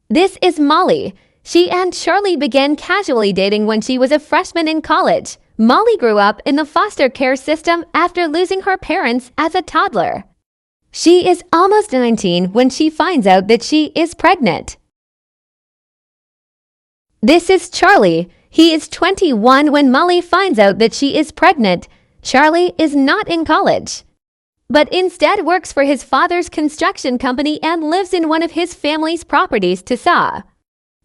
This is Molly. She and Charlie began casually dating when she was a freshman in college. Molly grew up in the foster care system after losing her parents as a toddler. She is almost 19 when she finds out that she is pregnant. This is Charlie. He is 21 when Molly finds out that she is pregnant. Charlie is not in college, but instead works for his father's construction company and lives in one of his family's properties to save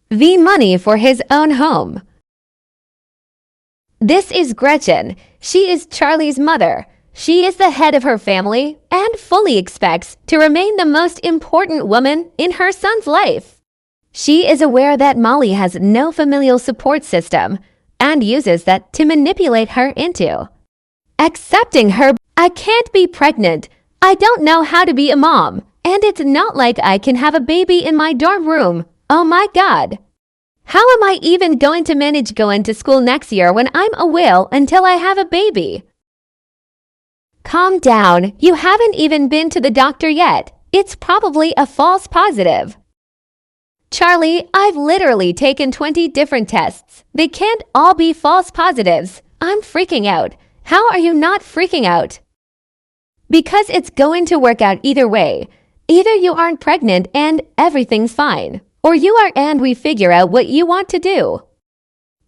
the money for his own home. This is Gretchen. She is Charlie's mother. She is the head of her family and fully expects to remain the most important woman in her son's life. She is aware that Molly has no familial support system and uses that to manipulate her into accepting her. I can't be pregnant. I don't know how to be a mom. And it's not like I can have a baby in my dorm room. Oh my God. How am I even going to manage going to school next year when I'm a whale until I have a baby? Calm down. You haven't even been to the doctor yet. It's probably a false positive. Charlie, I've literally taken 20 different tests. They can't all be false positives. I'm freaking out. How are you not freaking out? Because it's going to work out either way. Either you aren't pregnant and everything's fine, or you are and we figure out what you want to do.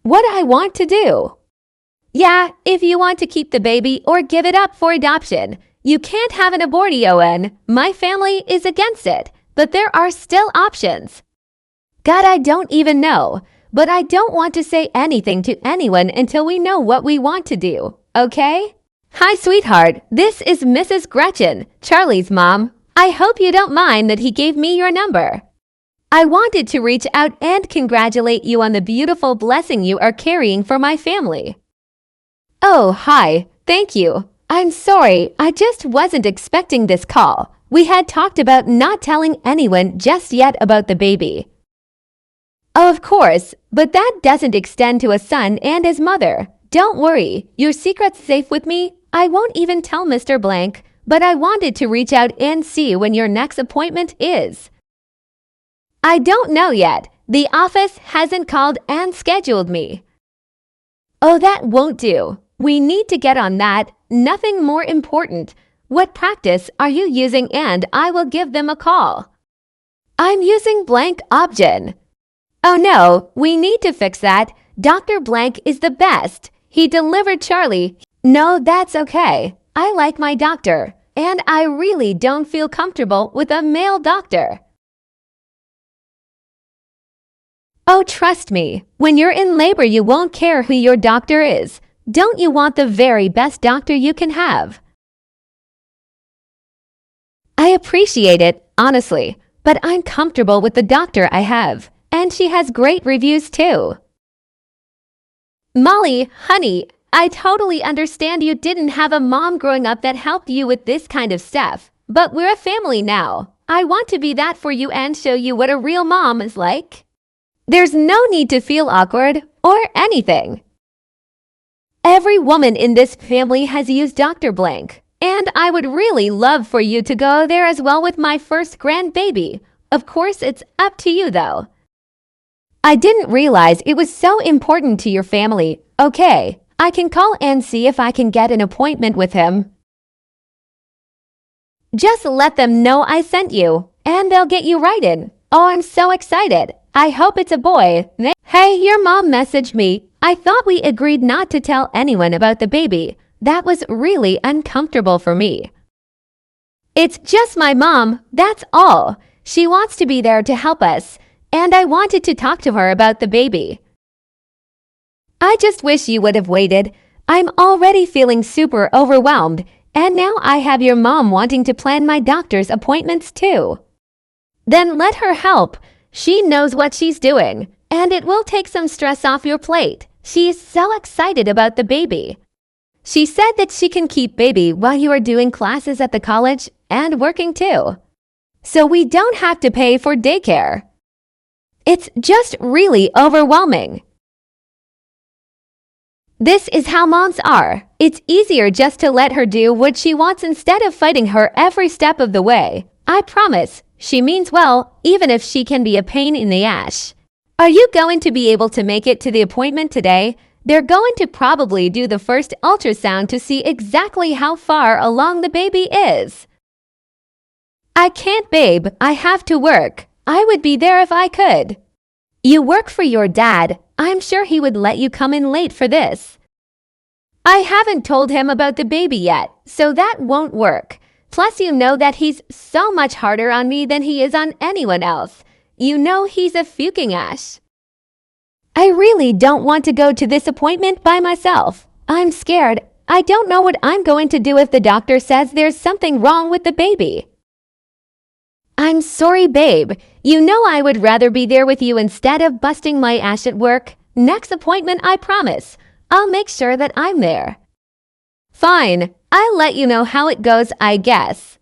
What I want to do? Yeah, if you want to keep the baby or give it up for adoption. You can't have an abortion. My family is against it, but there are still options. God, I don't even know, but I don't want to say anything to anyone until we know what we want to do, okay? Hi, sweetheart. This is Mrs. Gretchen, Charlie's mom. I hope you don't mind that he gave me your number. I wanted to reach out and congratulate you on the beautiful blessing you are carrying for my family. Oh, hi. Thank you. I'm sorry. I just wasn't expecting this call. We had talked about not telling anyone just yet about the baby. Oh, of course, but that doesn't extend to a son and his mother. Don't worry, your secret's safe with me. I won't even tell Mr. Blank, but I wanted to reach out and see when your next appointment is. I don't know yet. The office hasn't called and scheduled me. Oh, that won't do. We need to get on that. Nothing more important. What practice are you using? And I will give them a call. I'm using Blank Option. Oh no, we need to fix that. Dr. Blank is the best. He delivered Charlie. No, that's okay. I like my doctor, and I really don't feel comfortable with a male doctor. Oh, trust me, when you're in labor you won't care who your doctor is. Don't you want the very best doctor you can have? I appreciate it, honestly, but I'm comfortable with the doctor I have. And she has great reviews too. Molly, honey, I totally understand you didn't have a mom growing up that helped you with this kind of stuff. But we're a family now. I want to be that for you and show you what a real mom is like. There's no need to feel awkward or anything. Every woman in this family has used Dr. Blank. And I would really love for you to go there as well with my first grandbaby. Of course, it's up to you though. I didn't realize it was so important to your family. Okay, I can call and see if I can get an appointment with him. Just let them know I sent you, and they'll get you right in. Oh, I'm so excited. I hope it's a boy. Hey, your mom messaged me. I thought we agreed not to tell anyone about the baby. That was really uncomfortable for me. It's just my mom, that's all. She wants to be there to help us. And I wanted to talk to her about the baby. I just wish you would have waited. I'm already feeling super overwhelmed, and now I have your mom wanting to plan my doctor's appointments too. Then let her help. She knows what she's doing, and it will take some stress off your plate. She is so excited about the baby. She said that she can keep baby while you are doing classes at the college and working too. So we don't have to pay for daycare. It's just really overwhelming. This is how moms are. It's easier just to let her do what she wants instead of fighting her every step of the way. I promise, She means well, even if she can be a pain in the ass. Are you going to be able to make it to the appointment today? They're going to probably do the first ultrasound to see exactly how far along the baby is. I can't, babe. I have to work. I would be there if I could. You work for your dad. I'm sure he would let you come in late for this. I haven't told him about the baby yet, so that won't work. Plus, you know that he's so much harder on me than he is on anyone else. You know he's a fucking ass. I really don't want to go to this appointment by myself. I'm scared. I don't know what I'm going to do if the doctor says there's something wrong with the baby. I'm sorry, babe. You know I would rather be there with you instead of busting my ass at work. Next appointment, I promise. I'll make sure that I'm there. Fine. I'll let you know how it goes, I guess.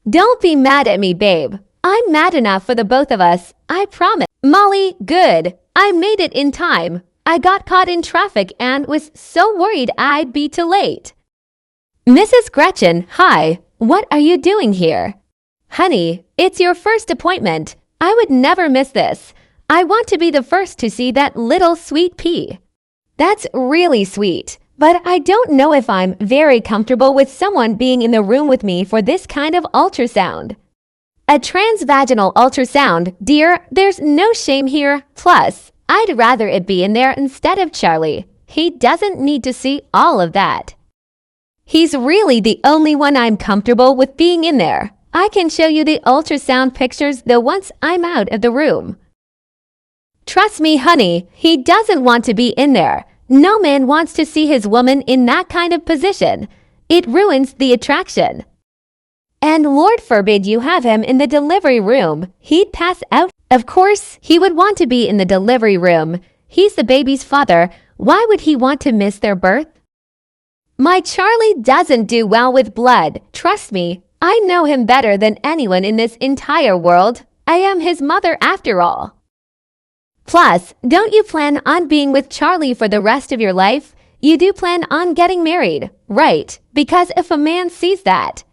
Don't be mad at me, babe. I'm mad enough for the both of us, I promise. Molly, good. I made it in time. I got caught in traffic and was so worried I'd be too late. Mrs. Gretchen, hi. What are you doing here? Honey, it's your first appointment. I would never miss this. I want to be the first to see that little sweet pea. That's really sweet, but I don't know if I'm very comfortable with someone being in the room with me for this kind of ultrasound. A transvaginal ultrasound, dear, there's no shame here. Plus, I'd rather it be in there instead of Charlie. He doesn't need to see all of that. He's really the only one I'm comfortable with being in there. I can show you the ultrasound pictures though once I'm out of the room. Trust me, honey, he doesn't want to be in there. No man wants to see his woman in that kind of position. It ruins the attraction. And Lord forbid you have him in the delivery room. He'd pass out. Of course, he would want to be in the delivery room. He's the baby's father. Why would he want to miss their birth? My Charlie doesn't do well with blood. Trust me, I know him better than anyone in this entire world. I am his mother after all. Plus, don't you plan on being with Charlie for the rest of your life? You do plan on getting married, right? Because if a man sees that,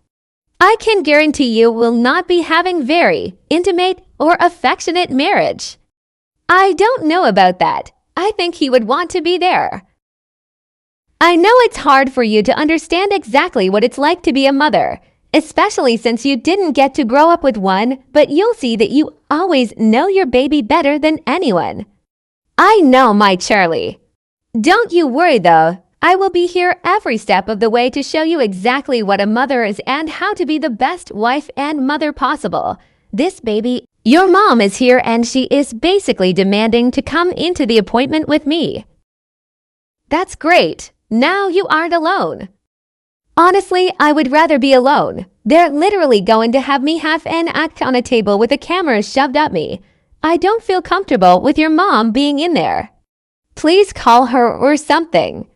I can guarantee you will not be having very intimate or affectionate marriage. I don't know about that. I think he would want to be there. I know it's hard for you to understand exactly what it's like to be a mother, especially since you didn't get to grow up with one, but you'll see that you always know your baby better than anyone. I know my Charlie. Don't you worry though. I will be here every step of the way to show you exactly what a mother is and how to be the best wife and mother possible. This baby, your mom is here and she is basically demanding to come into the appointment with me. That's great. Now you aren't alone. Honestly, I would rather be alone. They're literally going to have me have an act on a table with a camera shoved up me. I don't feel comfortable with your mom being in there. Please call her or something.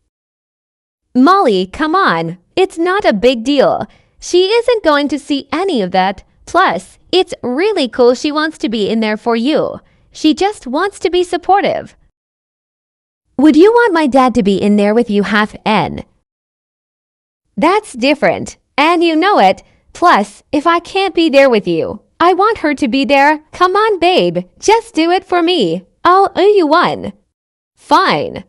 Molly, come on. It's not a big deal. She isn't going to see any of that. Plus, it's really cool she wants to be in there for you. She just wants to be supportive. Would you want my dad to be in there with you half N? That's different, and you know it. Plus, if I can't be there with you, I want her to be there. Come on, babe. Just do it for me. I'll owe you one. Fine.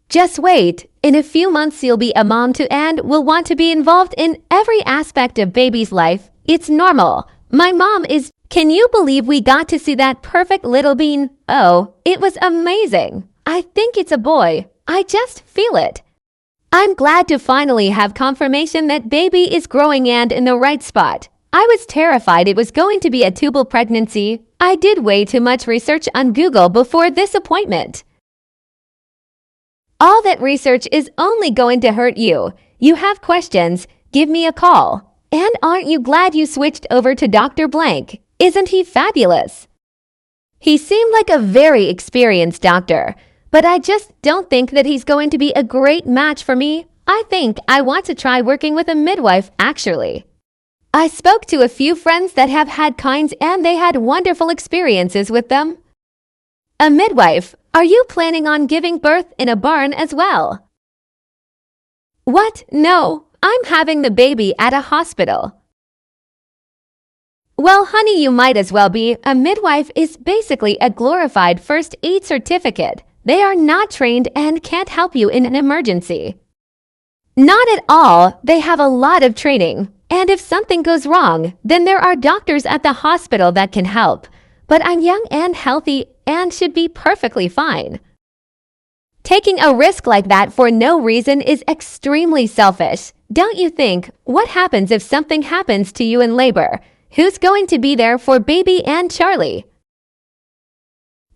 Just wait. In a few months you'll be a mom too and will want to be involved in every aspect of baby's life. It's normal. My mom is... Can you believe we got to see that perfect little bean? Oh, it was amazing. I think it's a boy. I just feel it. I'm glad to finally have confirmation that baby is growing and in the right spot. I was terrified it was going to be a tubal pregnancy. I did way too much research on Google before this appointment. All that research is only going to hurt you. You have questions, give me a call. And aren't you glad you switched over to Dr. Blank? Isn't he fabulous? He seemed like a very experienced doctor, but I just don't think that he's going to be a great match for me. I think I want to try working with a midwife, actually. I spoke to a few friends that have had kinds and they had wonderful experiences with them. A midwife? Are you planning on giving birth in a barn as well? What? No, I'm having the baby at a hospital. Well, honey, you might as well be. A midwife is basically a glorified first aid certificate. They are not trained and can't help you in an emergency. Not at all. They have a lot of training. And if something goes wrong, then there are doctors at the hospital that can help. But I'm young and healthy and should be perfectly fine. Taking a risk like that for no reason is extremely selfish. Don't you think? What happens if something happens to you in labor? Who's going to be there for baby and Charlie?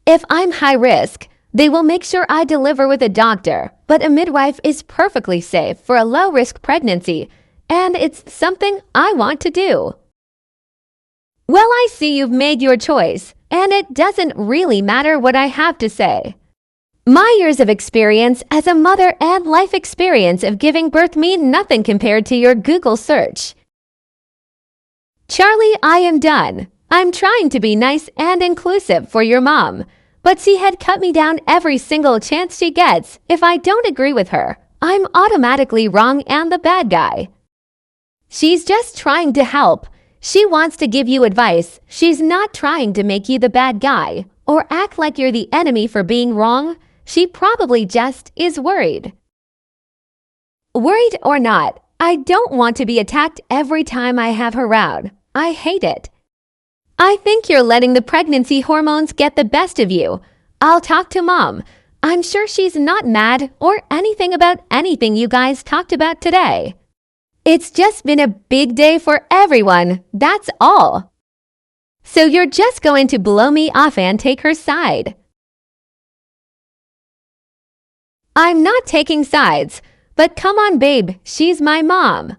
If I'm high risk, they will make sure I deliver with a doctor, but a midwife is perfectly safe for a low-risk pregnancy, and it's something I want to do. Well, I see you've made your choice, and it doesn't really matter what I have to say. My years of experience as a mother and life experience of giving birth mean nothing compared to your Google search. Charlie, I am done. I'm trying to be nice and inclusive for your mom, but she had cut me down every single chance she gets. If I don't agree with her, I'm automatically wrong and the bad guy. She's just trying to help. She wants to give you advice. She's not trying to make you the bad guy or act like you're the enemy for being wrong. She probably just is worried. Worried or not, I don't want to be attacked every time I have her around. I hate it. I think you're letting the pregnancy hormones get the best of you. I'll talk to Mom. I'm sure she's not mad or anything about anything you guys talked about today. It's just been a big day for everyone, that's all. So you're just going to blow me off and take her side. I'm not taking sides, but come on, babe, she's my mom.